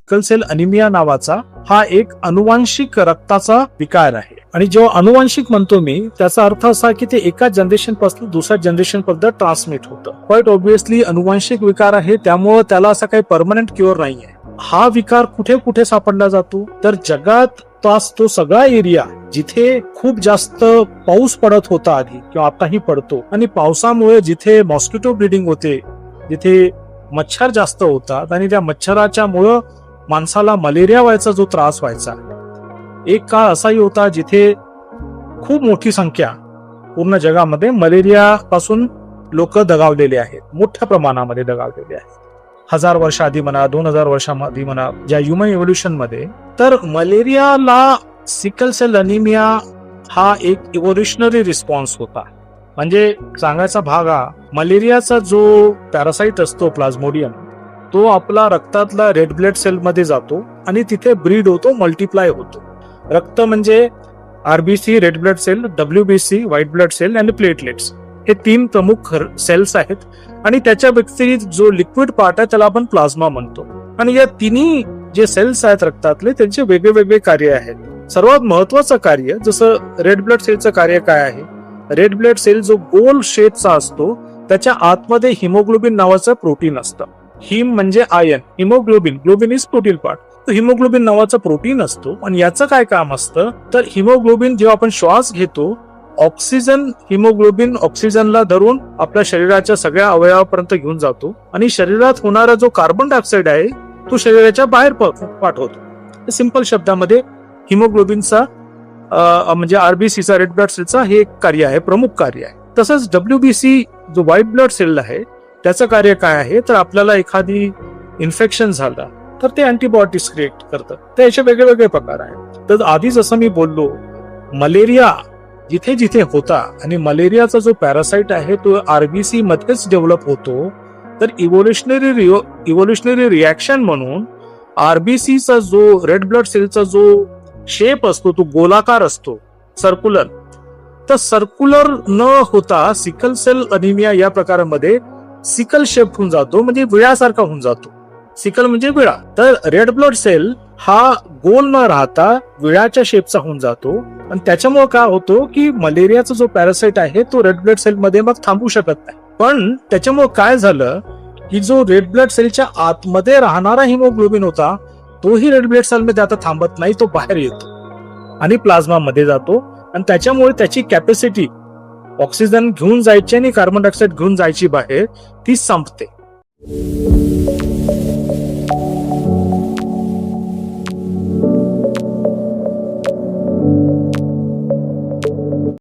Sickle sale anaemia नावाचा हा एक अनुवांशिक रक्ताचा विकार आहे. आणि जेव्हा अनुवांशिक म्हणतो मी, त्याचा अर्थ असा की ते एका जनरेशन पासून दुसऱ्या जनरेशन पर्यंत ट्रान्समिट होतं. क्वाईट ऑब्विसली अनुवांशिक विकार आहे, त्यामुळे त्याला असा काही परमनंट क्युअर नाहीये. हा विकार कुठे कुठे सापडला जातो तर जगात तो सगळा एरिया जिथे खूप जास्त पाऊस पडत होता आधी किंवा आताही पडतो, आणि पावसामुळे जिथे मॉस्किटो ब्रीडिंग होते, जिथे मच्छर जास्त होतात आणि त्या मच्छराच्या मुळे माणसाला मलेरिया व्हायचा जो त्रास व्हायचा, एक काळ असाही होता जिथे खूप मोठी संख्या पूर्ण जगामध्ये मलेरिया पासून लोक दगावलेले आहेत, मोठ्या प्रमाणामध्ये दगावलेले आहेत. 1000 वर्ष आधी म्हणा, 2000 वर्षांआधी म्हणा, ज्या ह्युमन इव्होल्युशन मध्ये, तर मलेरियाला सिकल सेल अनिमिया हा एक इव्होल्युशनरी रिस्पॉन्स होता. म्हणजे सांगायचा भाग हा, मलेरियाचा जो पॅरासाइट असतो प्लाझ्मोडियम, तो आपला रक्तातला रेड ब्लड सेल मध्ये जातो आणि तिथे ब्रीड होतो, मल्टिप्लाय होतो. रक्त म्हणजे RBC red blood cell, WBC white blood cell आणि प्लेटलेट्स, हे 3 प्रमुख सेल्स आहेत. आणि त्याच्या व्यतिरिक्त जो लिक्विड पार्ट आहे त्याला आपण प्लाझ्मा म्हणतो. आणि या तिन्ही जे सेल्स आहेत रक्तातले, त्यांचे वेगळे वेगळे कार्य आहेत. सर्वात महत्वाचं कार्य, जसं रेड ब्लड सेलचं कार्य काय आहे, रेड ब्लड सेल जो गोल शेपचा असतो, त्याच्या आतमध्ये हिमोग्लोबिन नावाचं प्रोटीन असतं. हिम म्हणजे ion, haemoglobin, globin is protein part. तर हिमोग्लोबिन नावाचं प्रोटीन असतो, आणि याचं काय काम असतं तर हिमोग्लोबिन जेव्हा आपण श्वास घेतो, ऑक्सिजन, हिमोग्लोबिन ऑक्सिजनला धरून आपल्या शरीराच्या सगळ्या अवयवापर्यंत घेऊन जातो, आणि शरीरात होणारा जो कार्बन डायऑक्साईड आहे तो शरीराच्या बाहेर पाठवतो. सिंपल शब्दामध्ये हिमोग्लोबिनचा म्हणजे आरबीसीचा रेड ब्लड सेलचा हे एक कार्य आहे, प्रमुख कार्य आहे. तसंच डब्ल्यूबीसी जो व्हाईट ब्लड सेल आहे, त्याचं कार्य काय आहे तर आपल्याला एखादी इन्फेक्शन झाला तर ते अँटीबॉडीज क्रिएट करतं. तर याचे वेगळे वेगळे प्रकार आहेत. तर आधी जसं मी बोललो, मलेरिया जिथे जिथे होता, आणि मलेरियाचा जो पॅरासाइट आहे तो आरबीसी मध्येच डेव्हलप होतो, तर इव्होल्युशनरी रिॲक्शन म्हणून आरबीसीचा जो रेड ब्लड सेलचा जो शेप असतो तो गोलाकार असतो, सर्क्युलर. तर सर्क्युलर न होता सिकल सेल अनिमिया या प्रकारामध्ये सिकल शेप होऊन जातो, म्हणजे विळासारखा होऊन जातो. सिकल म्हणजे विळा. तर रेड ब्लड सेल हा गोल न राहता विळाच्या शेपचा होऊन जातो, आणि त्याच्यामुळे काय होतो की मलेरियाचा जो पॅरासाइट आहे तो रेड ब्लड सेल मध्ये मग थांबू शकत नाही. पण त्याच्यामुळे काय झालं की जो रेड ब्लड सेलच्या आतमध्ये राहणारा हिमोग्लोबिन होता, तोही रेड ब्लड सेल मध्ये आता थांबत नाही, तो बाहेर येतो आणि प्लाझ्मा मध्ये जातो, आणि त्याच्यामुळे त्याची कॅपॅसिटी ऑक्सिजन घेऊन जायची आणि कार्बन डायऑक्साईड घेऊन जायची बाहेर, ती संपते.